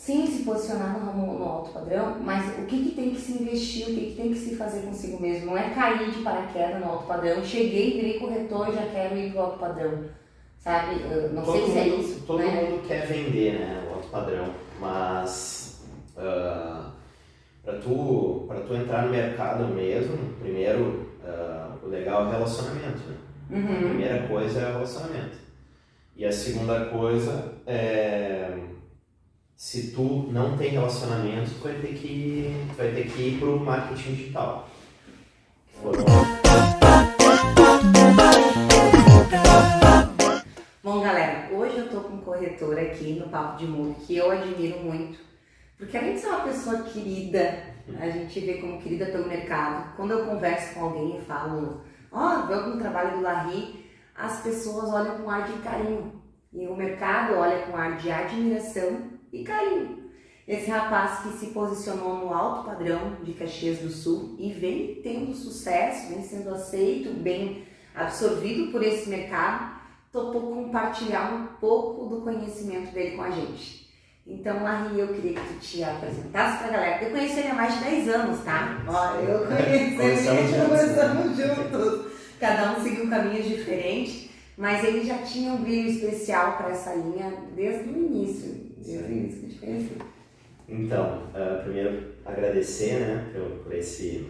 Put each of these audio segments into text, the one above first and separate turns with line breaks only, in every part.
sim, se posicionar no ramo no alto padrão, mas o que tem que se investir, o que tem que se fazer consigo mesmo? Não é cair de paraquedas no alto padrão, cheguei, virei corretor e já quero ir pro alto padrão, sabe? Eu não sei se é isso,
todo
né?
mundo quer vender, né, o alto padrão, mas para tu entrar no mercado mesmo, primeiro, o legal é o relacionamento, né?
Uhum.
A primeira coisa é o relacionamento. E a segunda coisa é, se tu não tem relacionamento, tu vai ter que ir pro marketing digital.
Bom, galera, hoje eu tô com um corretor aqui no Papo de Mundo que eu admiro muito, porque além de ser uma pessoa querida, a gente vê como querida pelo mercado. Quando eu converso com alguém e falo, vê algum trabalho do Larry, as pessoas olham com ar de carinho e o mercado olha com ar de admiração e carinho. Esse rapaz que se posicionou no alto padrão de Caxias do Sul e vem tendo sucesso, vem sendo aceito, bem absorvido por esse mercado, topou compartilhar um pouco do conhecimento dele com a gente. Então, Larry, eu queria que tu te apresentasse pra galera. Eu conheci ele há mais de 10 anos, tá? Ó, eu conheci ele, começamos juntos. Cada um seguiu caminhos diferentes, mas ele já tinha um brilho especial para essa linha desde o início. Desde o início que eu te conheci.
Então, primeiro agradecer, né, por essa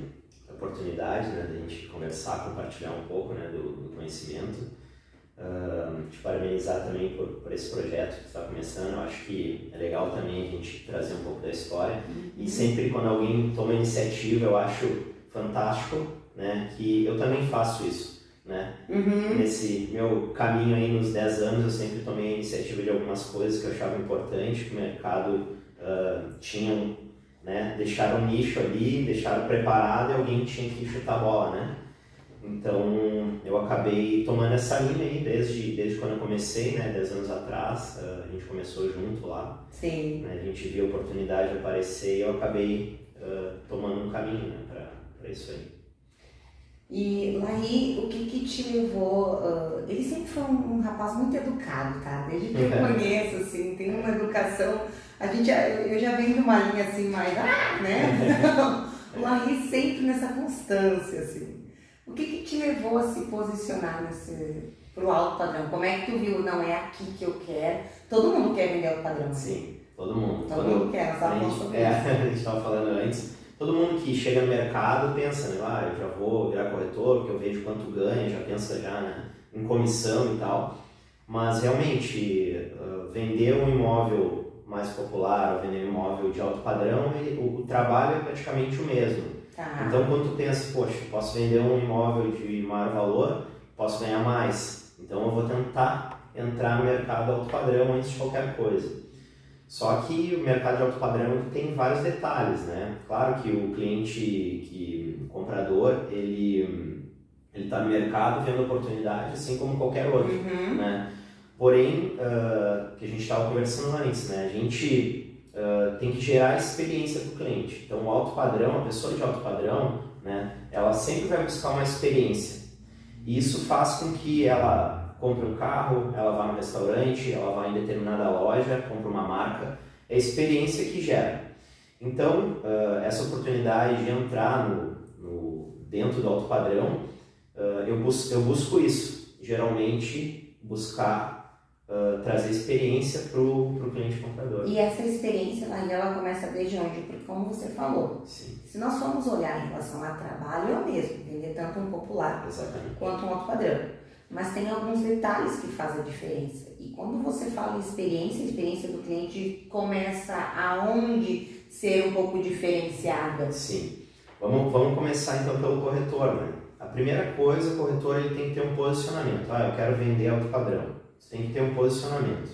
oportunidade, né, de a gente conversar, compartilhar um pouco, né, do conhecimento. Te parabenizar também por esse projeto que está começando. Eu acho que é legal também a gente trazer um pouco da história. E sempre quando alguém toma iniciativa, eu acho fantástico, né, que eu também faço isso, né? Nesse meu caminho aí nos 10 anos, eu sempre tomei a iniciativa de algumas coisas que eu achava importante, que o mercado tinha, né, deixaram um nicho ali, deixaram preparado e alguém tinha que chutar a bola, né? Então, eu acabei tomando essa linha aí desde quando eu comecei, né, 10 anos atrás, a gente começou junto lá.
Sim.
Né, a gente viu a oportunidade de aparecer e eu acabei tomando um caminho, né, para isso aí.
E Larry, o que te levou? Ele sempre foi um rapaz muito educado, tá? Desde que eu conheço, assim, tem uma educação. Eu já venho de uma linha assim mais, né? O Larry sempre nessa constância, assim. O que te levou a se posicionar pro alto padrão? Como é que tu viu? Não é aqui que eu quero. Todo mundo quer vender alto padrão.
Sim, todo mundo.
Todo mundo quer, nós estávamos falando sobre isso.
A gente estava falando antes. Todo mundo que chega no mercado pensa, né, eu já vou virar corretor, porque eu vejo quanto ganha, já pensa já, né, em comissão e tal. Mas realmente, vender um imóvel mais popular ou vender um imóvel de alto padrão, o trabalho é praticamente o mesmo.
Tá.
Então, quando tu pensa, poxa, posso vender um imóvel de maior valor, posso ganhar mais. Então, eu vou tentar entrar no mercado alto padrão antes de qualquer coisa. Só que o mercado de alto padrão tem vários detalhes, né? Claro que o cliente, o comprador, ele está no mercado vendo oportunidade, assim como qualquer outro, né? Porém, que a gente estava conversando antes, né? A gente tem que gerar experiência para o cliente. Então, o alto padrão, a pessoa de alto padrão, né? Ela sempre vai buscar uma experiência. E isso faz com que ela compre um carro, ela vá no restaurante, ela vá em determinada loja, compra uma marca, é a experiência que gera. Então, essa oportunidade de entrar dentro do alto padrão, eu busco isso, geralmente buscar trazer experiência para o cliente comprador.
E essa experiência, ela começa desde onde? Porque como você falou,
Sim.
Se nós formos olhar em relação a trabalho, é o mesmo, vender tanto um popular
Exatamente.
quanto um alto padrão. Mas tem alguns detalhes que fazem a diferença. E quando você fala em experiência, a experiência do cliente começa aonde ser um pouco diferenciada?
Sim. Vamos começar então pelo corretor, né? A primeira coisa, o corretor ele tem que ter um posicionamento. Eu quero vender alto padrão. Você tem que ter um posicionamento.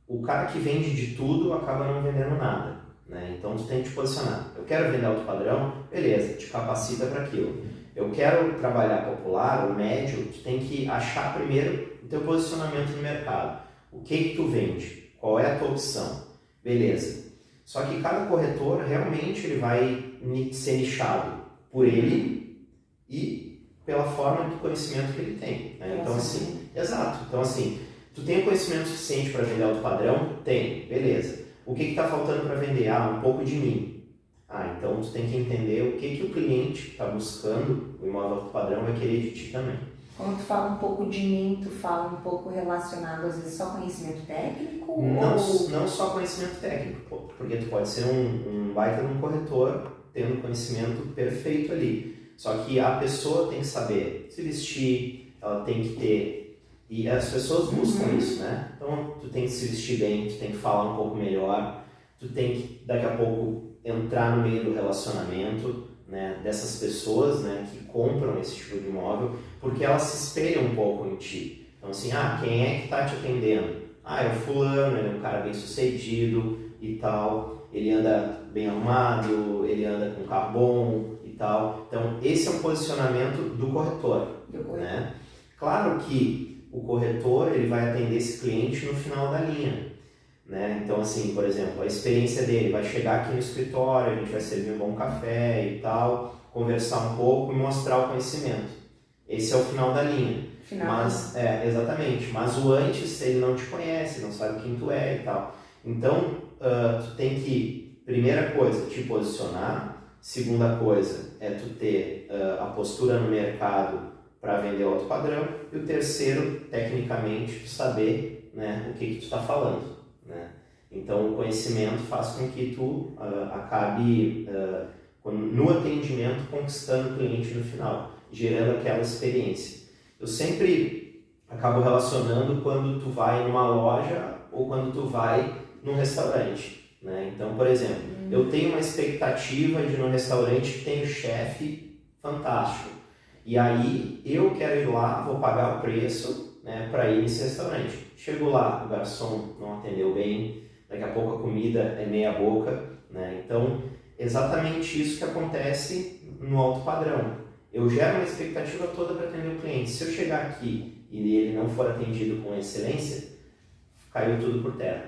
O cara que vende de tudo acaba não vendendo nada, né? Então tu tem que te posicionar. Eu quero vender alto padrão, beleza, te capacita para aquilo. Eu quero trabalhar popular ou médio, tu tem que achar primeiro o teu posicionamento no mercado. O que tu vende? Qual é a tua opção? Beleza. Só que cada corretor realmente ele vai ser nichado por ele e pela forma do conhecimento que ele tem, né? Então assim, exato. Então assim, Tu tem o conhecimento suficiente para vender alto padrão? Tem, beleza. O que está faltando para vender? Um pouco de mim. Então tu tem que entender o que o cliente que está buscando o imóvel alto padrão vai querer de ti também.
Quando tu fala um pouco de mim, tu fala um pouco relacionado, às vezes, só conhecimento técnico?
Não só conhecimento técnico, porque tu pode ser um baita de um corretor tendo conhecimento perfeito ali. Só que a pessoa tem que saber se vestir, ela tem que ter... E as pessoas buscam isso, né? Então, tu tem que se vestir bem, tu tem que falar um pouco melhor, tu tem que, daqui a pouco, entrar no meio do relacionamento, né, dessas pessoas, né, que compram esse tipo de imóvel, porque elas se espelham um pouco em ti. Então, assim, quem é que está te atendendo? É o fulano, ele é um cara bem sucedido e tal, ele anda bem arrumado, ele anda com um carro bom e tal. Então, esse é um posicionamento do corretor. Né? Claro que o corretor ele vai atender esse cliente no final da linha. Né? Então, assim, por exemplo, a experiência dele vai chegar aqui no escritório, a gente vai servir um bom café e tal, conversar um pouco e mostrar o conhecimento. Esse é o final da linha. Mas, exatamente. Mas o antes, ele não te conhece, não sabe quem tu é e tal. Então, tu tem que, primeira coisa, te posicionar. Segunda coisa é tu ter a postura no mercado para vender alto padrão. E o terceiro, tecnicamente, tu saber, né, o que tu está falando. Né? Então, o conhecimento faz com que tu acabe, no atendimento, conquistando o cliente no final, gerando aquela experiência. Eu sempre acabo relacionando quando tu vai numa loja ou quando tu vai num restaurante. Né? Então, por exemplo, eu tenho uma expectativa de ir num restaurante que tem um chefe fantástico. E aí, eu quero ir lá, vou pagar o preço, né, para ir nesse restaurante. Chego lá, o garçom não atendeu bem, daqui a pouco a comida é meia boca, né? Então, exatamente isso que acontece no alto padrão. Eu gero uma expectativa toda para atender o cliente. Se eu chegar aqui e ele não for atendido com excelência, caiu tudo por terra.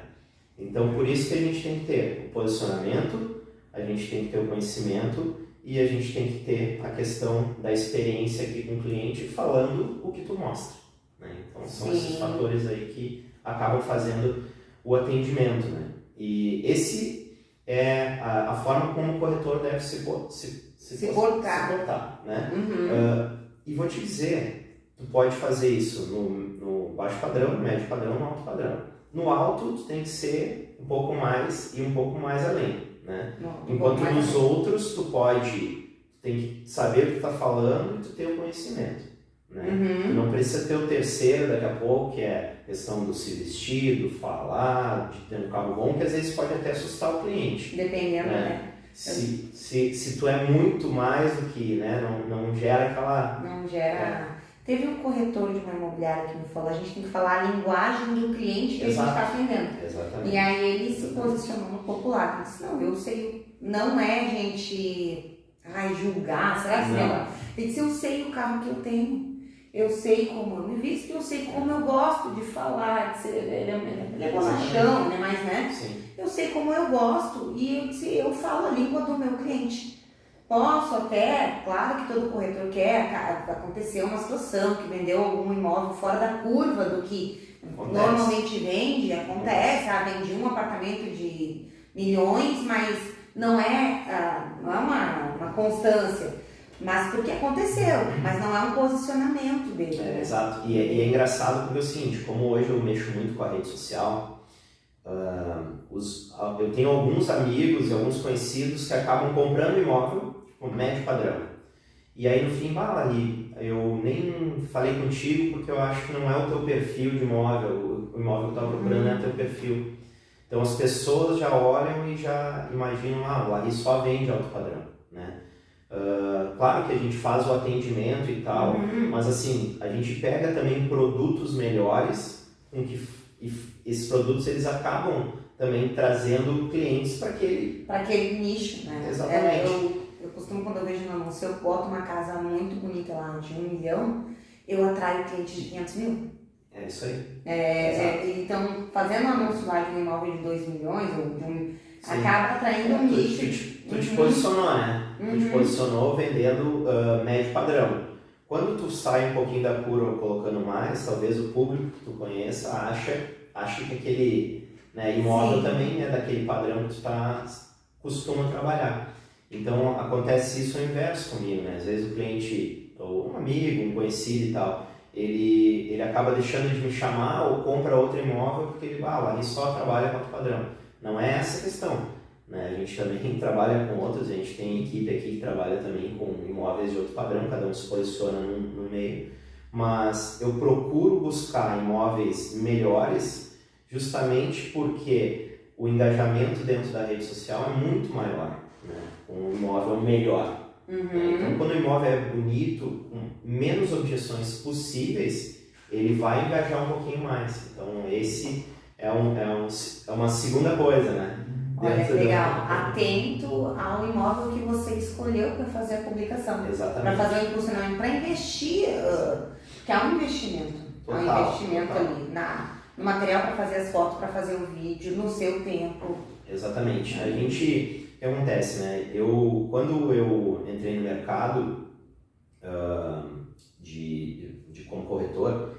Então, por isso que a gente tem que ter o posicionamento, a gente tem que ter o conhecimento e a gente tem que ter a questão da experiência aqui com o cliente falando o que tu mostra. Né? Então, são esses fatores aí que acabam fazendo o atendimento. Né? E esse é a forma como o corretor deve se portar. Né? E vou te dizer, tu pode fazer isso no baixo padrão, no médio padrão, no alto padrão. No alto, tu tem que ser um pouco mais e um pouco mais além. Né? Enquanto nos outros, tu tem que saber o que tu está falando e tu ter o conhecimento. Né? Tu não precisa ter o terceiro daqui a pouco, que é a questão do se vestir, do falar, de ter um carro bom, que às vezes pode até assustar o cliente.
Dependendo, né?
Se tu é muito mais do que, né? Não gera aquela...
Não gera... Teve um corretor de uma imobiliária que me falou, a gente tem que falar a linguagem do cliente que a gente está atendendo.
Exatamente.
E aí ele se posicionou no popular. Ele disse, não, eu sei, não é gente julgar, será que não? Ele disse, eu sei o carro que eu tenho. Eu sei como eu me visto, eu sei como eu gosto de falar, ele é bonachão, né?
Sim.
Eu sei como eu gosto e eu falo a língua do meu cliente. Posso até, claro que todo corretor quer, aconteceu uma situação que vendeu algum imóvel fora da curva do que normalmente vende, acontece, vendi um apartamento de milhões, mas não é uma constância. Mas porque aconteceu, mas não é um posicionamento dele.
Exato, e é engraçado porque é o seguinte, como hoje eu mexo muito com a rede social, eu tenho alguns amigos e alguns conhecidos que acabam comprando imóvel, tipo, médio padrão. E aí no fim, ali, eu nem falei contigo porque eu acho que não é o teu perfil de imóvel, o imóvel que eu estava procurando não é o teu perfil. Então as pessoas já olham e já imaginam, o Larry só vende alto padrão, né? Claro que a gente faz o atendimento e tal, mas assim, a gente pega também produtos melhores, e esses produtos eles acabam também trazendo clientes para
aquele nicho, né?
Exatamente.
Eu costumo, quando eu vejo no anúncio, eu boto uma casa muito bonita lá de 1 milhão, eu atraio clientes de 500 mil.
É isso aí.
Então, fazendo um anúncio lá de um imóvel de 2 milhões, acaba atraindo um nicho.
Tu te posicionou, né? Tu te posicionou vendendo médio padrão. Quando tu sai um pouquinho da curva colocando mais, talvez o público que tu conheça ache que aquele, né, imóvel
Sim.
também é daquele padrão que tu costuma trabalhar. Então acontece isso ao inverso comigo, né? Às vezes o cliente, ou um amigo, um conhecido e tal, ele acaba deixando de me chamar ou compra outro imóvel porque ele, lá ele só trabalha com outro padrão. Não é essa a questão, né? A gente também trabalha com outros, a gente tem equipe aqui que trabalha também com imóveis de outro padrão, cada um se posiciona no meio, mas eu procuro buscar imóveis melhores justamente porque o engajamento dentro da rede social é muito maior, né? Com um imóvel melhor. Então, quando o imóvel é bonito, com menos objeções possíveis, ele vai engajar um pouquinho mais. Então, esse é uma segunda coisa, né?
Olha que legal, atento ao imóvel que você escolheu para fazer a publicação.
Exatamente.
Para fazer o impulsionamento, para investir, que é um investimento.
Total,
é um investimento
total.
ali no material para fazer as fotos, para fazer o vídeo, no seu tempo.
Exatamente. A gente... O que acontece, né? Quando eu entrei no mercado como corretor,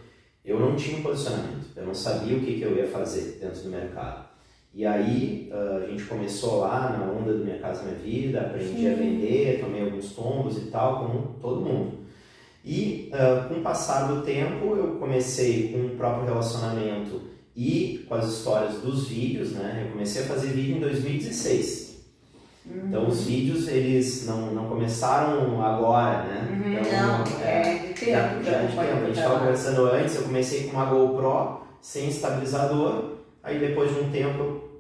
eu não tinha um posicionamento. Eu não sabia o que eu ia fazer dentro do mercado. E aí a gente começou lá na onda do Minha Casa Minha Vida, aprendi a vender, tomei alguns tombos e tal, como todo mundo. E com o passar do tempo, eu comecei com o próprio relacionamento e com as histórias dos vídeos, né? Eu comecei a fazer vídeo em 2016. Então os vídeos, eles não começaram agora, né? Então,
de tempo.
A gente estava conversando antes, eu comecei com uma GoPro sem estabilizador, aí depois de um tempo,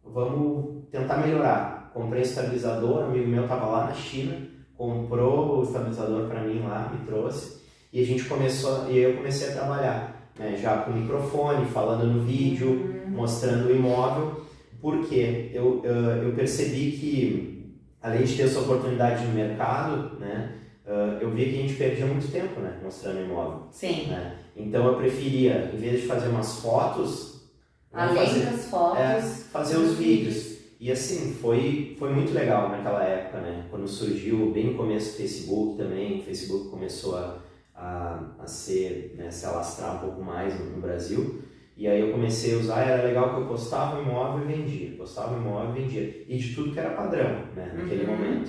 vamos tentar melhorar. Comprei estabilizador, um amigo meu estava lá na China, comprou o estabilizador para mim lá, me trouxe, e eu comecei a trabalhar, né? Já com o microfone, falando no vídeo, mostrando o imóvel. Porque eu percebi que, além de ter essa oportunidade no mercado, né, eu vi que a gente perdia muito tempo, né, mostrando imóvel.
Sim.
Né? Então eu preferia, em vez de fazer umas fotos,
das fotos,
fazer os vídeos. E assim, foi muito legal naquela época, né, quando surgiu bem no começo do Facebook também, o Facebook começou a se alastrar um pouco mais no Brasil. E aí eu comecei a usar, era legal que eu postava o imóvel e vendia. E de tudo que era padrão, né, naquele momento.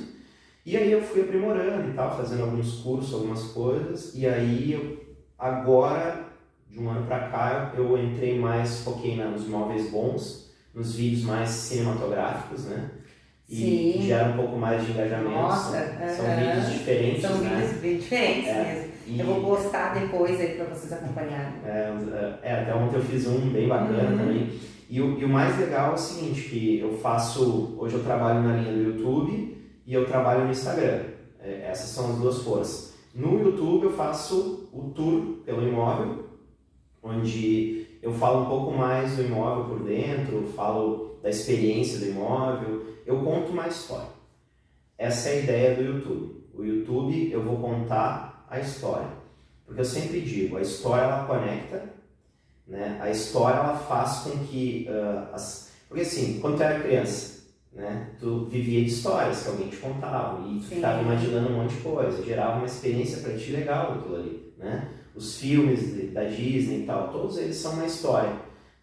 E aí eu fui aprimorando e tal, fazendo alguns cursos, algumas coisas. E aí agora, de um ano pra cá, eu entrei mais, foquei nos imóveis bons, nos vídeos mais cinematográficos, né? E gera um pouco mais de engajamento.
Nossa,
são vídeos diferentes,
são vídeos bem diferentes mesmo. Eu vou postar depois aí para vocês acompanharem.
Até ontem eu fiz um bem bacana também. E o mais legal é o seguinte, que hoje eu trabalho na linha do YouTube e eu trabalho no Instagram. Essas são as duas forças. No YouTube eu faço o tour pelo imóvel, onde eu falo um pouco mais do imóvel por dentro, falo da experiência do imóvel, eu conto uma história. Essa é a ideia do YouTube. O YouTube eu vou contar a história, porque eu sempre digo, a história ela conecta, né? A história ela faz com que porque assim, quando tu era criança, né, tu vivia de histórias que alguém te contava e tu ficava imaginando um monte de coisa, gerava uma experiência para ti legal aquilo ali, né? Os filmes da Disney e tal, todos eles são uma história,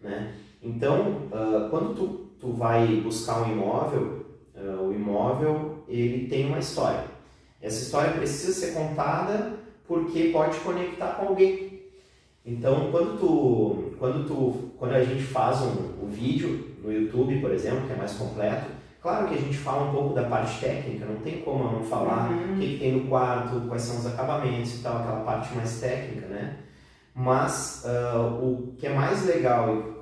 né? Então, quando tu vai buscar um imóvel, o imóvel ele tem uma história. Essa história precisa ser contada porque pode conectar com alguém. Então, quando a gente faz o vídeo no YouTube, por exemplo, que é mais completo, claro que a gente fala um pouco da parte técnica, não tem como eu não falar o que tem no quarto, quais são os acabamentos e tal, aquela parte mais técnica, né? Mas o que é mais legal e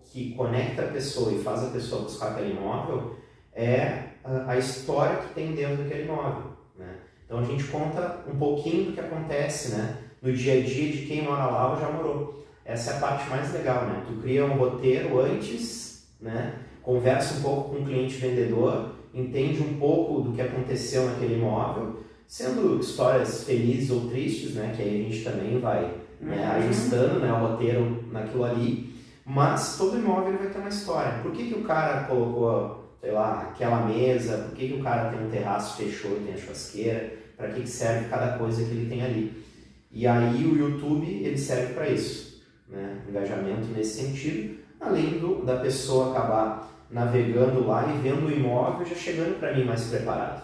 que conecta a pessoa e faz a pessoa buscar aquele imóvel é a história que tem dentro daquele imóvel, né? Então a gente conta um pouquinho do que acontece, né, no dia a dia de quem mora lá ou já morou. Essa é a parte mais legal, né? Tu cria um roteiro antes, né? Conversa um pouco com o cliente vendedor, entende um pouco do que aconteceu naquele imóvel, sendo histórias felizes ou tristes, né? Que aí a gente também vai ajustando, né, o roteiro naquilo ali. Mas todo imóvel ele vai ter uma história. Por que o cara colocou, sei lá, aquela mesa? Por que o cara tem um terraço, fechou e tem a churrasqueira? para que serve cada coisa que ele tem ali. E aí o YouTube ele serve para isso, né? Engajamento nesse sentido, além da pessoa acabar navegando lá e vendo o imóvel já chegando para mim mais preparado.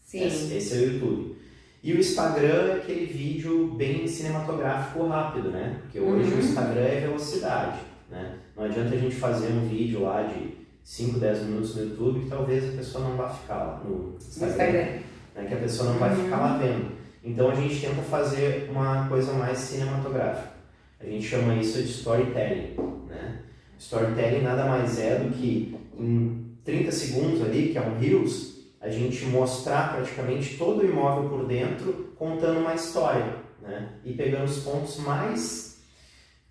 Sim.
Esse é o YouTube. E o Instagram é aquele vídeo bem cinematográfico rápido, né? Porque hoje o Instagram é velocidade, né? Não adianta a gente fazer um vídeo lá de 5, 10 minutos no YouTube que talvez a pessoa não vá ficar lá no Instagram. Né? Que a pessoa não vai ficar lá vendo. Então a gente tenta fazer uma coisa mais cinematográfica. A gente chama isso de storytelling, né? Storytelling nada mais é do que em 30 segundos ali, que é um Reels, a gente mostrar praticamente todo o imóvel por dentro, contando uma história, né? E pegando os pontos mais,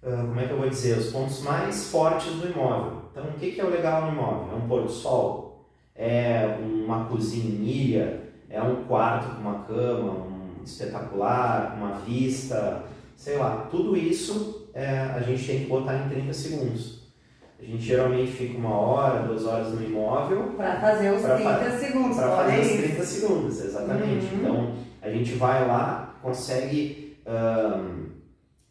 como é que eu vou dizer, os pontos mais fortes do imóvel. Então, o que é o legal no imóvel? É um pôr do sol? É uma cozinha, é um quarto com uma cama, um espetacular, uma vista, sei lá, tudo isso a gente tem que botar em 30 segundos. A gente geralmente fica 1 hora, 2 horas no imóvel.
Para fazer os 30 segundos.
Para fazer os 30 segundos, exatamente. Então, a gente vai lá, consegue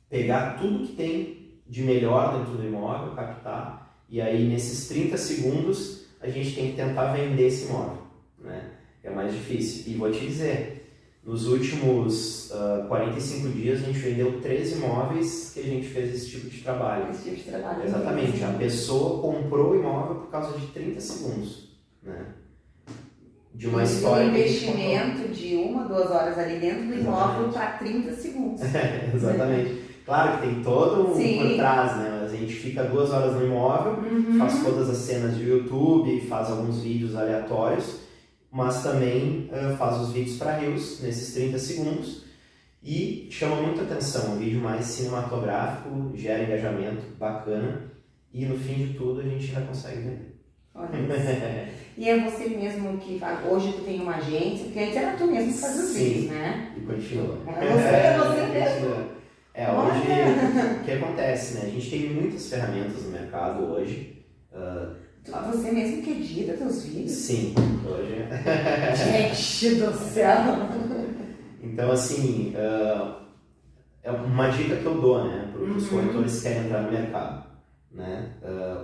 pegar tudo que tem de melhor dentro do imóvel, captar, e aí nesses 30 segundos a gente tem que tentar vender esse imóvel, né? É mais difícil. E vou te dizer, nos últimos 45 dias a gente vendeu 13 imóveis que a gente fez esse tipo de trabalho.
Esse tipo de trabalho.
Exatamente. A pessoa comprou o imóvel por causa de 30 segundos, né? De uma história.
Um investimento de 1, 2 horas ali dentro do imóvel para 30 segundos.
Exatamente. Claro que tem todo por trás, né? Mas a gente fica 2 horas no imóvel, faz todas as cenas de YouTube, faz alguns vídeos aleatórios, mas também faz os vídeos para Reels nesses 30 segundos e chama muita atenção, um vídeo mais cinematográfico, gera engajamento, bacana, e no fim de tudo a gente ainda consegue vender.
Olha isso. E é você mesmo que faz, hoje tu tem uma agência, porque antes era tu mesmo que fazia os vídeos, né?
E continua.
É você mesmo.
Hoje, o que acontece, né? A gente tem muitas ferramentas no mercado hoje.
Você mesmo que edita teus vídeos?
Sim, hoje.
Gente do céu!
Então, assim, é uma dica que eu dou, né, para os corretores que querem entrar no mercado, né,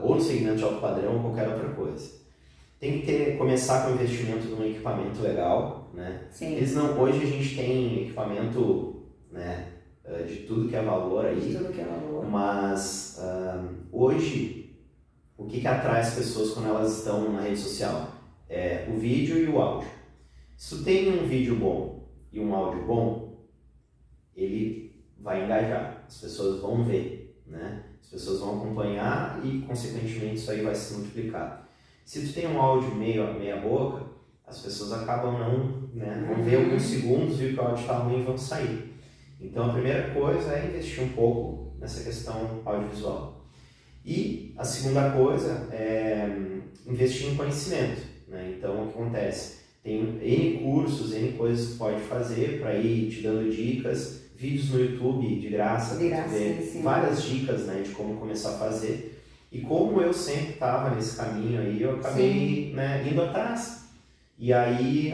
ou no segmento de alto padrão ou qualquer outra coisa. Tem que começar com o investimento num equipamento legal, né?
Sim.
Hoje a gente tem equipamento, né, de tudo que é valor aí.
De tudo que é valor.
Mas hoje, o que atrai as pessoas quando elas estão na rede social? É o vídeo e o áudio. Se tu tem um vídeo bom e um áudio bom, ele vai engajar, as pessoas vão ver, né? As pessoas vão acompanhar e, consequentemente, isso aí vai se multiplicar. Se tu tem um áudio meia boca, as pessoas acabam vão ver alguns segundos, viu que o áudio está ruim e vão sair. Então, a primeira coisa é investir um pouco nessa questão audiovisual. E a segunda coisa é investir em conhecimento, né? Então, o que acontece? Tem N cursos, N coisas que tu pode fazer para ir te dando dicas, vídeos no YouTube de graça, para ver várias dicas, né, de como começar a fazer. E como eu sempre estava nesse caminho aí, eu acabei, né, indo atrás. E aí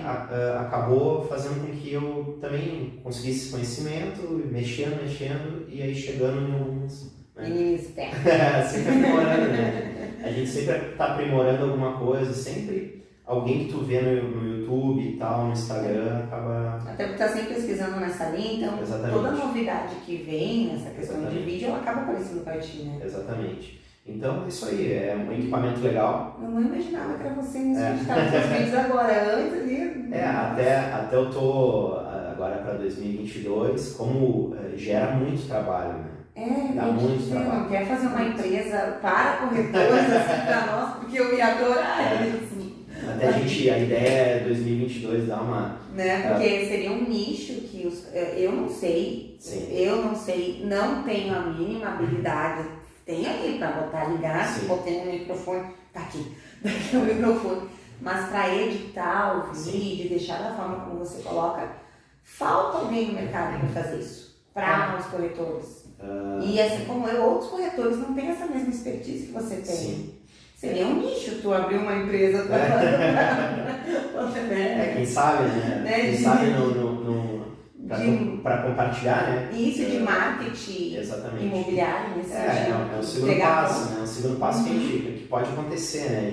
acabou fazendo com que eu também conseguisse esse conhecimento, mexendo, e aí chegando em alguns... sempre aprimorando, né? A gente sempre está aprimorando alguma coisa, sempre alguém que tu vê no YouTube e tal, no Instagram, acaba... Até
porque tá sempre pesquisando nessa linha, então toda novidade que vem nessa questão de vídeo, ela acaba aparecendo para ti, né?
Exatamente. Então, é isso aí, é um equipamento legal.
Eu não imaginava que era você mesmo que estava nos seus vídeos agora, antes ali.
Até eu tô agora para 2022, como gera muito trabalho, né? Dá muito trabalho.
Não quer fazer uma empresa para corretores assim para nós, porque eu ia adorar isso.
Até a ideia é 2022 dar uma...
Né? Porque seria um nicho que eu não sei, não tenho a mínima habilidade. Tem ali para botar ligado, botei no microfone, tá aqui é o microfone. Mas para editar o vídeo, deixar da forma como você coloca, falta alguém no mercado para fazer isso, para os corretores. E assim como eu, outros corretores não têm essa mesma expertise que você tem. Seria um nicho tu abrir uma empresa para
quem sabe, né? Quem sabe para compartilhar, né?
Isso de marketing imobiliário nesse sentido.
É um segundo passo, né? Um segundo passo que pode acontecer, né?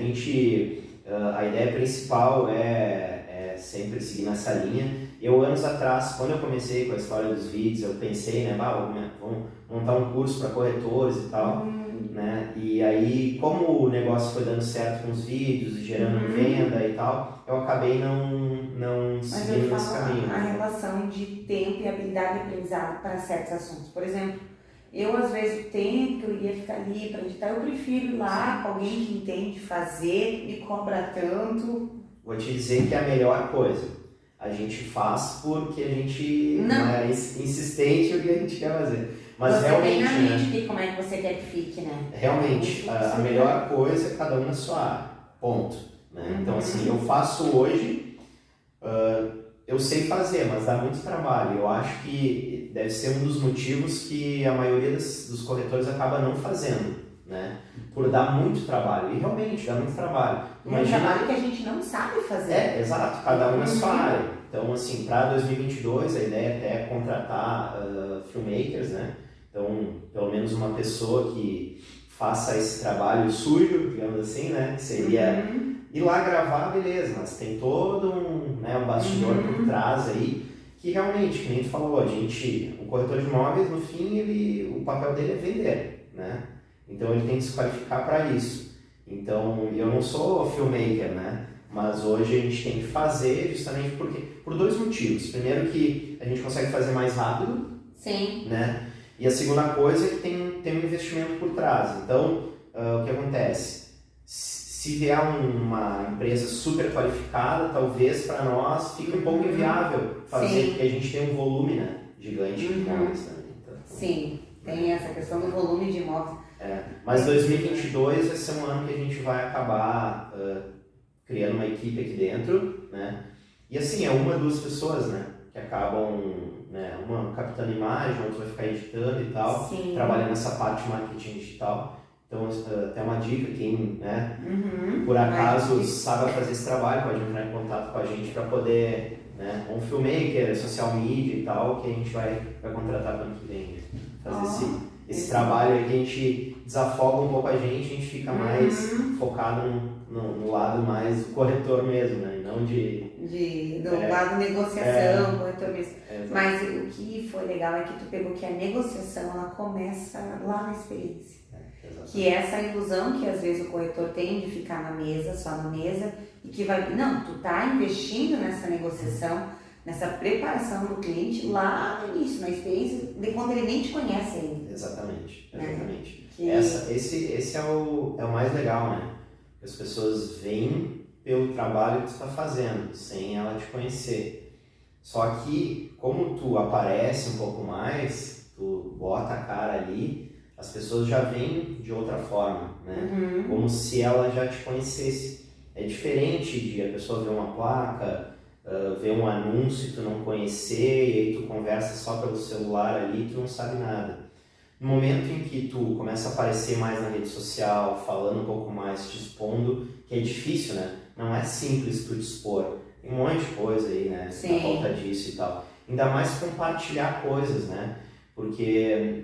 A ideia principal é sempre seguir nessa linha. Eu, anos atrás, quando eu comecei com a história dos vídeos, eu pensei, né, vamos montar um curso para corretores e tal, né? E aí, como o negócio foi dando certo com os vídeos e gerando venda e tal, eu acabei não seguindo nesse caminho.
A relação de tempo e habilidade de aprendizado para certos assuntos. Por exemplo, eu, às vezes, o tempo que eu iria ficar ali para editar, eu prefiro ir lá com alguém que entende fazer, me cobra tanto.
Vou te dizer que é a melhor coisa. A gente faz porque a gente não é insistente no que a gente quer fazer. Mas
você
realmente,
tem na mente como é que você quer que fique, né?
Realmente, a melhor coisa é cada um na sua área. Ponto. Né? Então, assim, eu faço hoje, eu sei fazer, mas dá muito trabalho. Eu acho que deve ser um dos motivos que a maioria dos corretores acaba não fazendo, né? Por dar muito trabalho. E realmente, dá muito trabalho.
É um trabalho que a gente não sabe fazer.
Exato, cada um na sua área. Então, assim, para 2022, a ideia até é contratar filmmakers, né? Então, pelo menos uma pessoa que faça esse trabalho sujo, digamos assim, né? Que seria ir lá gravar, beleza, mas tem todo um bastidor por trás aí, que realmente, como a gente falou, o corretor de imóveis, no fim, o papel dele é vender, né? Então, ele tem que se qualificar para isso. Então, eu não sou filmmaker, né? Mas hoje a gente tem que fazer justamente por dois motivos. Primeiro, que a gente consegue fazer mais rápido.
Sim.
Né? E a segunda coisa é que tem um investimento por trás. Então, o que acontece? Se vier uma empresa super qualificada, talvez para nós fique um pouco inviável fazer, porque a gente tem um volume, né, gigante de imóveis também. Então,
sim, tem essa questão do volume de imóveis.
Mas 2022 vai ser um ano que a gente vai acabar criando uma equipe aqui dentro, né? E assim, é uma, duas pessoas, né? Que acabam, né? Uma captando imagem, outra vai ficar editando e tal, trabalhando nessa parte de marketing digital. Então, até uma dica, quem, né, por acaso sabe fazer esse trabalho, pode entrar em contato com a gente para poder, né, um filmmaker, social media e tal, que a gente vai contratar para o ano que vem, fazer esse trabalho aí que a gente desafoga um pouco a gente fica mais focado no lado mais do corretor mesmo, né? E não
do lado negociação, corretor mesmo. Mas o que foi legal é que tu pegou que a negociação, ela começa lá na experiência. Que é essa ilusão que às vezes o corretor tem de ficar na mesa, só na mesa, e que não, tu tá investindo nessa negociação, nessa preparação do cliente lá no início, na experiência, de quando ele nem te conhece ainda.
Exatamente.
Que...
Esse é o mais legal, né? As pessoas veem pelo trabalho que tu está fazendo, sem ela te conhecer. Só que, como tu aparece um pouco mais, tu bota a cara ali, as pessoas já veem de outra forma, né? Como se ela já te conhecesse. É diferente de a pessoa ver uma placa, ver um anúncio e tu não conhecer, e aí tu conversa só pelo celular ali e tu não sabe nada. No momento em que tu começa a aparecer mais na rede social, falando um pouco mais, te expondo, que é difícil, né? Não é simples tu te expor. Tem um monte de coisa aí, né? Na volta disso e tal. Ainda mais compartilhar coisas, né? Porque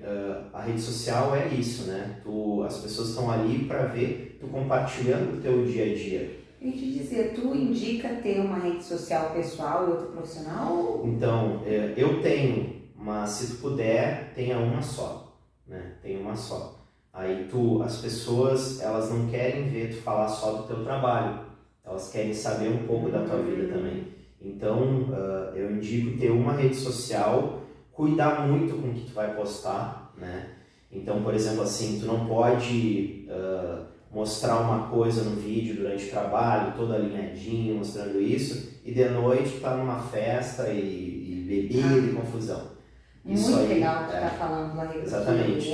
a rede social é isso, né? As pessoas estão ali para ver tu compartilhando o teu dia a dia.
E te dizer, tu indica ter uma rede social pessoal e outra profissional?
Então, eu tenho, mas se tu puder, tenha uma só. Né? Tem uma só. Aí as pessoas, elas não querem ver tu falar só do teu trabalho, elas querem saber um pouco da tua vida também. Então, eu indico ter uma rede social, cuidar muito com o que tu vai postar, né? Então, por exemplo, assim, tu não pode mostrar uma coisa no vídeo durante o trabalho, todo alinhadinho, mostrando isso, e de noite tu tá numa festa e bebida e confusão.
Isso muito aí, legal que tu tá falando lá.
Exatamente,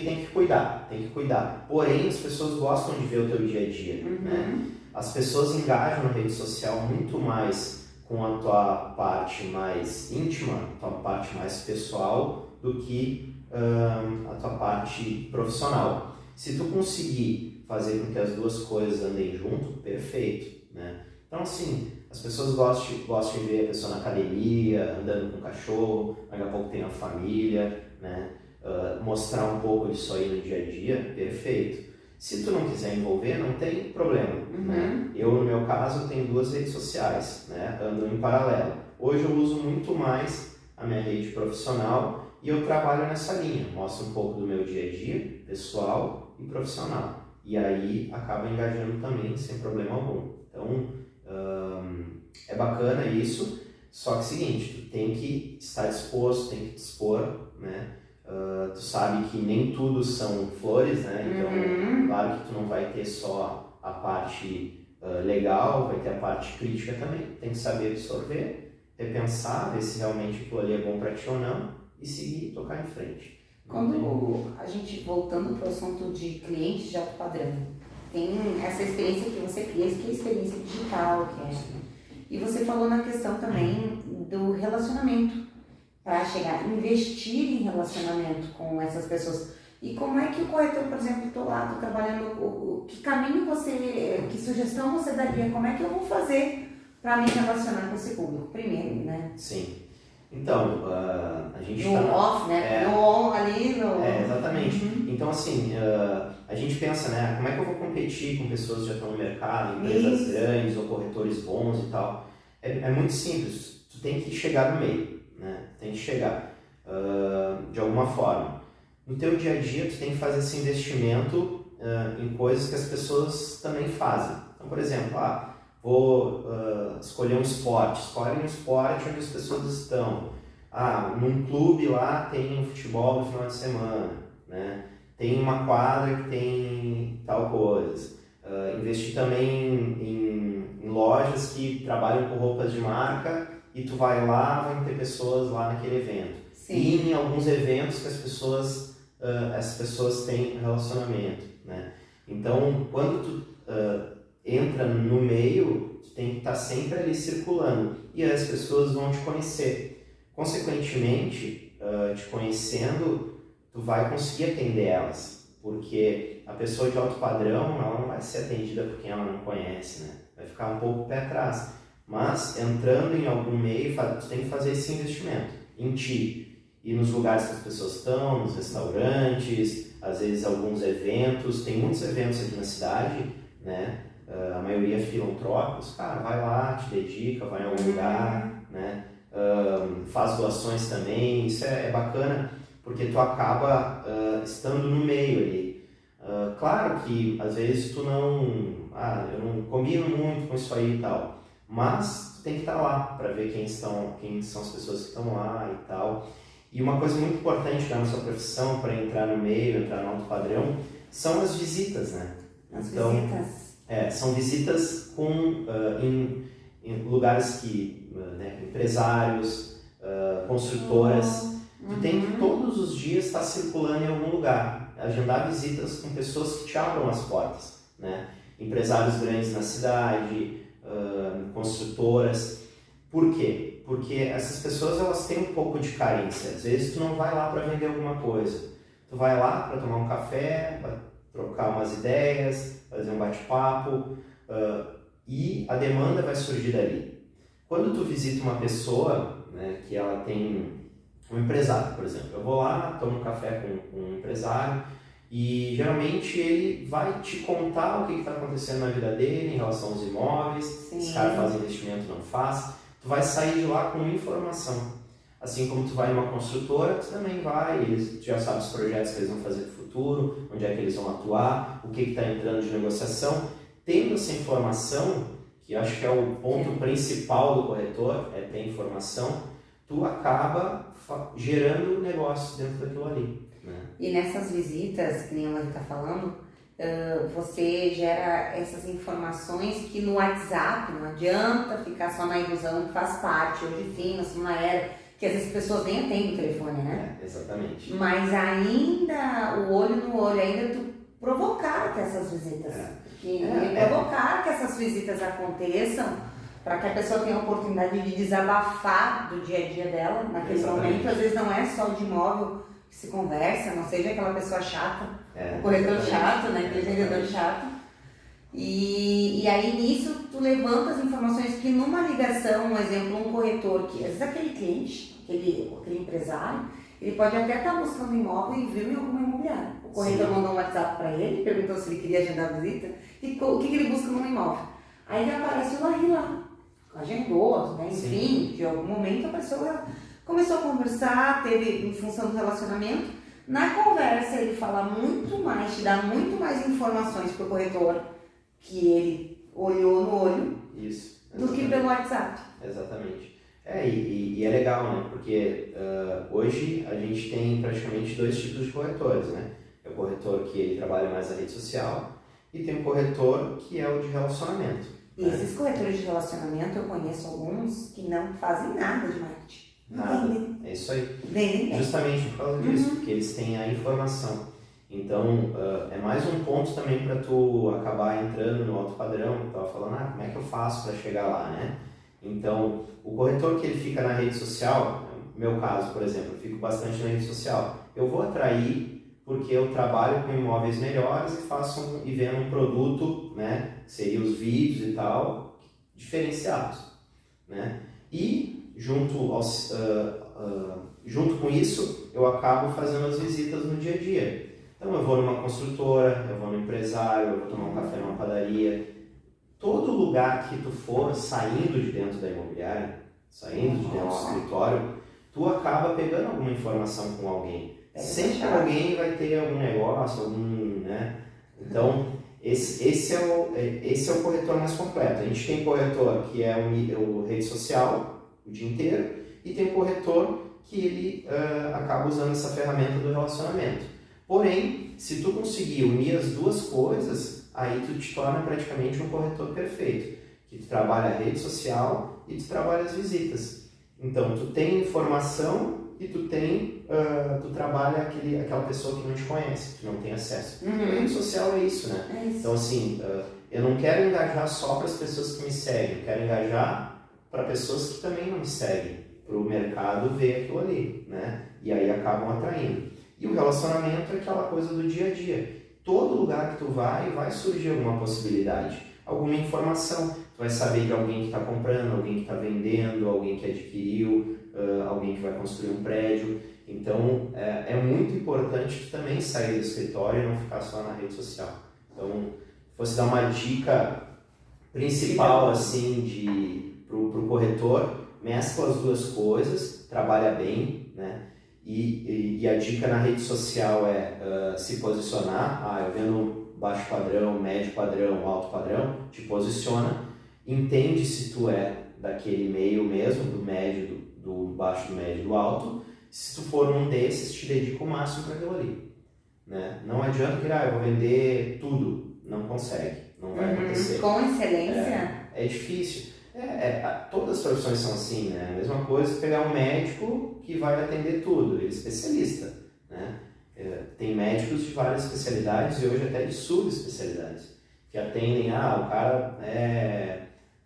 tem que cuidar. Porém, as pessoas gostam de ver o teu dia a dia, né? As pessoas engajam na rede social muito mais com a tua parte mais íntima, a tua parte mais pessoal, do que a tua parte profissional. Se tu conseguir fazer com que as duas coisas andem junto, perfeito, né? Então, assim, as pessoas gostam de ver a pessoa na academia, andando com o cachorro, daqui a pouco tem a família, né? Mostrar um pouco disso aí no dia a dia, perfeito. Se tu não quiser envolver, não tem problema, né? Eu, no meu caso, tenho 2 redes sociais, né? Andam em paralelo. Hoje eu uso muito mais a minha rede profissional e eu trabalho nessa linha, mostro um pouco do meu dia a dia, pessoal e profissional. E aí acaba engajando também sem problema algum. Então, é bacana isso, só que é o seguinte, tu tem que estar disposto, tem que te expor, né? Tu sabe que nem tudo são flores, né? Então, claro que tu não vai ter só a parte legal, vai ter a parte crítica também. Tem que saber absorver, repensar, ver se realmente aquilo ali é bom para ti ou não e seguir e tocar em frente.
Quando a gente, voltando para o assunto de clientes de alto padrão, tem essa experiência que você cria, que é a experiência digital, e você falou na questão também do relacionamento, para chegar, investir em relacionamento com essas pessoas. E como é que o corretor, por exemplo, estou lá, estou trabalhando, que caminho você, que sugestão você daria? Como é que eu vou fazer para me relacionar com esse público? Primeiro, né?
Sim. Então, a gente
no off, né? No on ali, no...
exatamente. Então, assim, a gente pensa, né? Como é que eu vou competir com pessoas que já estão no mercado, empresas grandes ou corretores bons e tal? É muito simples. Tu tem que chegar no meio, né? Tem que chegar de alguma forma. No teu dia a dia, tu tem que fazer esse investimento em coisas que as pessoas também fazem. Então, por exemplo, vou escolher um esporte. Escolhe um esporte onde as pessoas estão. Num clube lá tem um futebol no final de semana, né? Tem uma quadra que tem tal coisa. Investir também em lojas que trabalham com roupas de marca e tu vai lá, vão ter pessoas lá naquele evento. Sim. E em alguns eventos que as pessoas têm relacionamento, né? Então, quando tu entra no meio, tu tem que estar sempre ali circulando e as pessoas vão te conhecer. Consequentemente, te conhecendo, tu vai conseguir atender elas, porque a pessoa de alto padrão, ela não vai ser atendida por quem ela não conhece, né? Vai ficar um pouco pé atrás. Mas entrando em algum meio, tu tem que fazer esse investimento em ti e nos lugares que as pessoas estão, nos restaurantes, às vezes alguns eventos. Tem muitos eventos aqui na cidade, né? A maioria filantrópicos, cara, vai lá, te dedica, vai em algum lugar, né? Faz doações também, isso é bacana, porque tu acaba estando no meio ali. Claro que às vezes tu eu não combino muito com isso aí e tal, mas tu tem que estar lá para ver quem são as pessoas que estão lá e tal. E uma coisa muito importante da nossa profissão para entrar no meio, entrar no alto padrão, são as visitas, né?
Visitas.
São visitas em lugares que, empresários, construtoras, tu tem que todos os dias estar circulando em algum lugar, agendar visitas com pessoas que te abram as portas, né? Empresários grandes na cidade, construtoras. Por quê? Porque essas pessoas, elas têm um pouco de carência. Às vezes tu não vai lá para vender alguma coisa, tu vai lá para tomar um café, para trocar umas ideias, fazer um bate-papo, e a demanda vai surgir dali. Quando tu visita uma pessoa, né, que ela tem um empresário, por exemplo, eu vou lá, tomo um café com um empresário e geralmente ele vai te contar o que está acontecendo na vida dele em relação aos imóveis. Sim. Esse cara faz investimento, não faz. Tu vai sair de lá com informação. Assim como tu vai numa construtora, tu também vai, tu já sabe os projetos que eles vão fazer no futuro, onde é que eles vão atuar, o que está entrando de negociação. Tendo essa informação, que eu acho que é o ponto principal do corretor, é ter informação, tu acaba gerando negócios dentro daquilo ali, né?
E nessas visitas, que nem a Mari está falando, você gera essas informações que no WhatsApp não adianta ficar só na ilusão que faz parte. Hoje sim, nós estamos na era que às vezes as pessoas nem atendem o telefone, né?
Exatamente.
Mas ainda, o olho no olho, ainda tu provocar que essas visitas, provocar que essas visitas aconteçam, para que a pessoa tenha a oportunidade de desabafar do dia a dia dela naquele momento. Às vezes não é só de imóvel que se conversa, não seja aquela pessoa chata, o corretor chato, né? Aquele vendedor chato. E aí nisso tu levanta as informações que numa ligação, um exemplo, um corretor, que às vezes aquele cliente, aquele empresário, ele pode até estar buscando imóvel e viu em alguma imobiliária. O corretor mandou um WhatsApp para ele, perguntou se ele queria agendar a visita e o que ele busca num imóvel. Aí ele aparece o Larry lá, agendou, né? Enfim, de algum momento a pessoa começou a conversar, teve em função do relacionamento. Na conversa ele fala muito mais, te dá muito mais informações para o corretor que ele olhou no olho do que pelo WhatsApp.
Exatamente. E é legal, né? Porque hoje a gente tem praticamente 2 tipos de corretores, né? É o corretor que ele trabalha mais na rede social e tem o corretor que é o de relacionamento.
E esses corretores de relacionamento, eu conheço alguns que não fazem nada de marketing.
Nada. É isso aí.
Vendem.
Justamente por causa disso, porque eles têm a informação. Então, é mais um ponto também para tu acabar entrando no alto padrão, que eu estava falando, como é que eu faço para chegar lá, né? Então, o corretor que ele fica na rede social, no meu caso, por exemplo, eu fico bastante na rede social, eu vou atrair porque eu trabalho com imóveis melhores e vendo um produto, né, que seria os vídeos e tal, diferenciados, né? E junto com isso, eu acabo fazendo as visitas no dia a dia. Então eu vou numa construtora, eu vou no empresário, eu vou tomar um café numa padaria. Todo lugar que tu for saindo de dentro da imobiliária, saindo de dentro do escritório, tu acaba pegando alguma informação com alguém. Sempre alguém vai ter algum negócio, né? Então, esse é o corretor mais completo. A gente tem corretor que é o rede social o dia inteiro e tem o corretor que ele acaba usando essa ferramenta do relacionamento. Porém, se tu conseguir unir as duas coisas, aí tu te torna praticamente um corretor perfeito, que tu trabalha a rede social e tu trabalha as visitas. Então, tu tem informação e tu trabalha aquela pessoa que não te conhece, que não tem acesso. A rede social é isso, né?
É isso.
Então, assim, eu não quero engajar só para as pessoas que me seguem, eu quero engajar para pessoas que também não me seguem, para o mercado ver aquilo ali, né? E aí acabam atraindo. E o relacionamento é aquela coisa do dia a dia. Todo lugar que tu vai surgir alguma possibilidade, alguma informação. Tu vai saber de alguém que está comprando, alguém que está vendendo, alguém que adquiriu, alguém que vai construir um prédio. Então, é muito importante tu também sair do escritório e não ficar só na rede social. Então, se fosse dar uma dica principal assim pro corretor, mescla as duas coisas, trabalha bem, né? E a dica na rede social é se posicionar. Eu vendo baixo padrão, médio padrão, alto padrão, te posiciona, entende se tu é daquele meio mesmo, do médio, do baixo, do médio, do alto. Se tu for um desses, te dedica o máximo para aquilo ali, né? Não adianta que eu vou vender tudo, não consegue, não vai acontecer.
Com excelência?
É difícil. Todas as profissões são assim, né? A mesma coisa pegar um médico que vai atender tudo, ele é especialista, né? Tem médicos de várias especialidades e hoje até de subespecialidades, que atendem, o cara é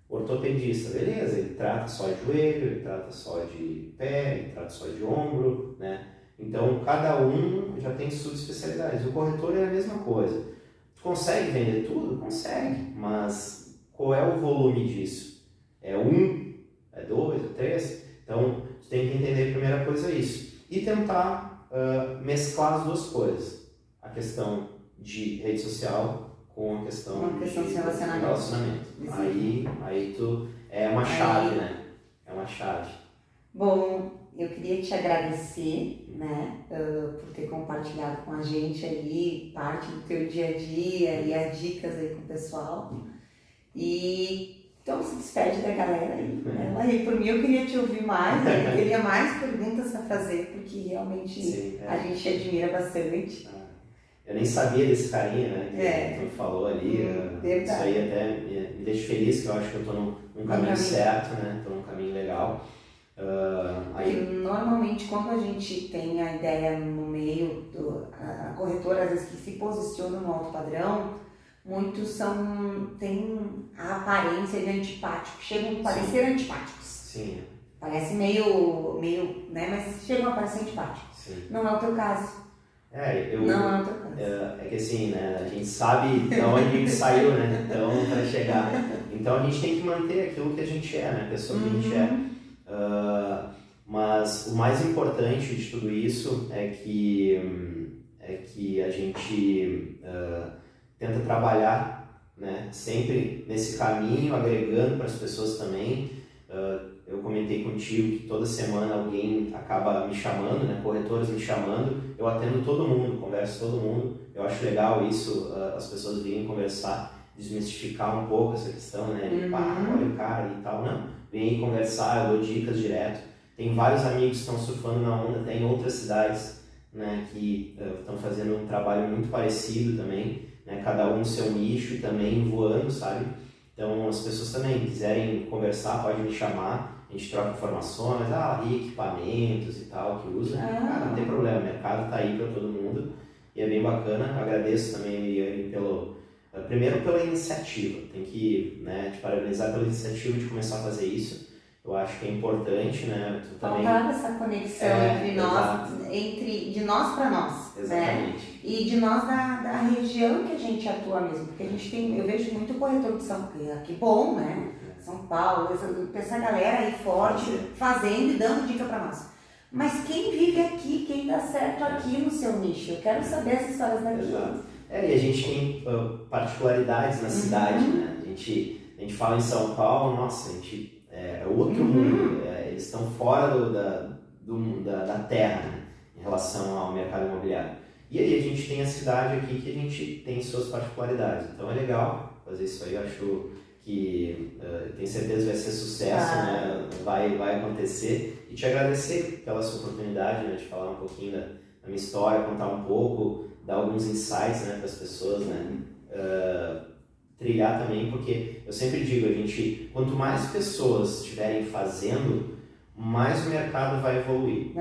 ortopedista, beleza, ele trata só de joelho, ele trata só de pé, ele trata só de ombro, né? Então, cada um já tem subespecialidades. O corretor é a mesma coisa. Tu consegue vender tudo? Consegue, mas qual é o volume disso? É 1, é 2, é 3? Então, tu tem que entender a primeira coisa isso. E tentar mesclar as duas coisas. A questão de rede social com a questão
de relacionamento.
Aí tu é uma chave, né? É uma chave.
Bom, eu queria te agradecer, né, por ter compartilhado com a gente aí parte do teu dia a dia e as dicas aí com o pessoal. Então se despede da galera aí, né? E por mim eu queria te ouvir mais, eu teria mais perguntas a fazer, porque realmente a gente admira bastante.
Eu nem sabia desse carinha, né, que tu falou ali. Isso aí até me deixa feliz, que eu acho que eu tô num caminho certo, né? Tô num caminho legal.
Normalmente quando a gente tem a ideia no meio, a corretora às vezes que se posiciona no alto padrão, muitos têm a aparência de antipático, chegam a parecer antipáticos.
Sim.
Parece meio, né, mas chegam a parecer antipáticos.
Sim.
Não é o teu caso. Não é o teu caso.
É que assim, né, a gente sabe de onde a gente saiu, né, então, para chegar. Então a gente tem que manter aquilo que a gente é, né, a pessoa que a gente é. Mas o mais importante de tudo isso é que a gente tenta trabalhar, né, sempre nesse caminho, agregando para as pessoas também. Eu comentei contigo que toda semana alguém acaba me chamando, né, corretores me chamando, eu atendo todo mundo, converso com todo mundo. Eu acho legal isso, as pessoas virem conversar, desmistificar um pouco essa questão, né, de olha o cara e tal, não, vem aí conversar, eu dou dicas direto. Tem vários amigos que estão surfando na onda, até em outras cidades, né, que estão fazendo um trabalho muito parecido também, né, cada um no seu nicho e também voando, sabe? Então, as pessoas também quiserem conversar, podem me chamar, a gente troca informações, equipamentos e tal, que usa. Cara, não tem problema, o mercado está aí para todo mundo e é bem bacana. Agradeço também, Miriane, primeiro pela iniciativa, tem que, né, te parabenizar pela iniciativa de começar a fazer isso. Eu acho que é importante, né?
Faltava essa conexão entre nós, de nós para nós.
Exatamente.
Né? E de nós da região que a gente atua mesmo. Porque a gente tem, eu vejo muito corretor de São Paulo, que bom, né? São Paulo, essa galera aí forte, fazendo e dando dica para nós. Mas quem vive aqui, quem dá certo aqui no seu nicho? Eu quero saber essas histórias daqui.
Exato. E a gente tem particularidades na cidade, né? A gente fala em São Paulo, nossa, a gente... É outro mundo, eles estão fora da terra, né, em relação ao mercado imobiliário. E aí a gente tem a cidade aqui que a gente tem suas particularidades, então é legal fazer isso aí, eu acho que tenho certeza que vai ser sucesso, né, vai acontecer. E te agradecer pela sua oportunidade, né, de falar um pouquinho da minha história, contar um pouco, dar alguns insights, né, para as pessoas, né, trilhar também, porque eu sempre digo, quanto mais pessoas estiverem fazendo, mais o mercado vai evoluir.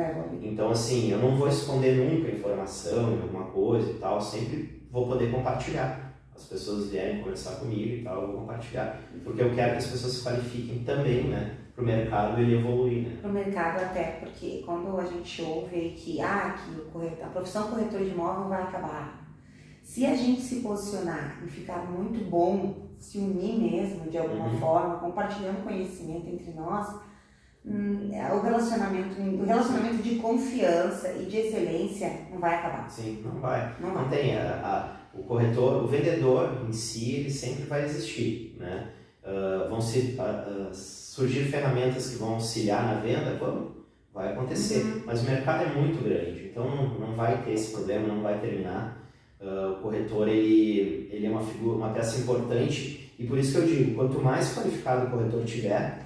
Então, assim, eu não vou esconder nunca informação, alguma coisa e tal, sempre vou poder compartilhar. As pessoas vierem conversar comigo e tal, eu vou compartilhar. Porque eu quero que as pessoas se qualifiquem também, né, para o mercado ele evoluir, né.
Para o mercado até, porque quando a gente ouve que a profissão corretor de imóvel vai acabar. Se a gente se posicionar e ficar muito bom, se unir mesmo de alguma forma, compartilhando conhecimento entre nós, o relacionamento de confiança e de excelência não vai acabar.
Sim, não vai. Não tem. O corretor, o vendedor em si, ele sempre vai existir, né? Vão surgir ferramentas que vão auxiliar na venda, vai acontecer. Mas o mercado é muito grande, então não vai ter esse problema, não vai terminar. O corretor ele é uma peça importante e por isso que eu digo, quanto mais qualificado o corretor tiver,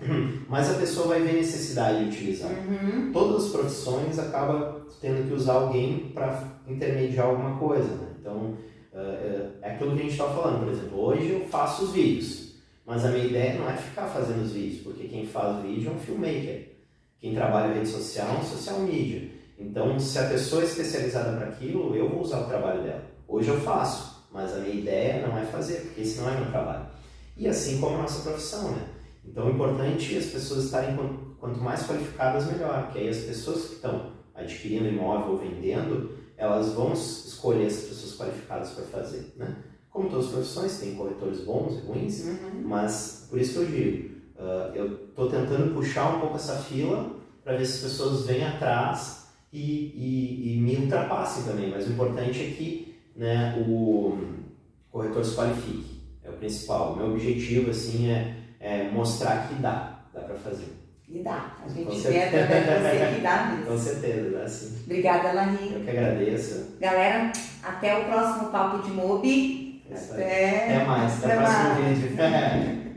mais a pessoa vai ver necessidade de utilizar. Todas as profissões acabam tendo que usar alguém para intermediar alguma coisa, né? Então é aquilo que a gente está falando, por exemplo, hoje eu faço os vídeos, mas a minha ideia não é ficar fazendo os vídeos, porque quem faz o vídeo é um filmmaker, quem trabalha em rede social é um social media. Então, se a pessoa é especializada para aquilo, eu vou usar o trabalho dela. Hoje eu faço, mas a minha ideia não é fazer, porque esse não é meu trabalho. E assim como a nossa profissão, né? Então é importante as pessoas estarem quanto mais qualificadas, melhor, porque aí as pessoas que estão adquirindo imóvel ou vendendo, elas vão escolher essas pessoas qualificadas para fazer, né? Como todas as profissões, tem corretores bons e ruins, mas por isso que eu digo, eu estou tentando puxar um pouco essa fila para ver se as pessoas vêm atrás e me ultrapassem também, mas o importante é que, né, o corretor se qualifique, é o principal. O meu objetivo assim é mostrar que dá para fazer.
E dá, a gente vê através de você que dá mesmo.
Com certeza, dá sim.
Obrigada, Larry.
Eu que agradeço.
Galera, até o próximo Papo de Mobi.
Até mais, até o próximo vídeo.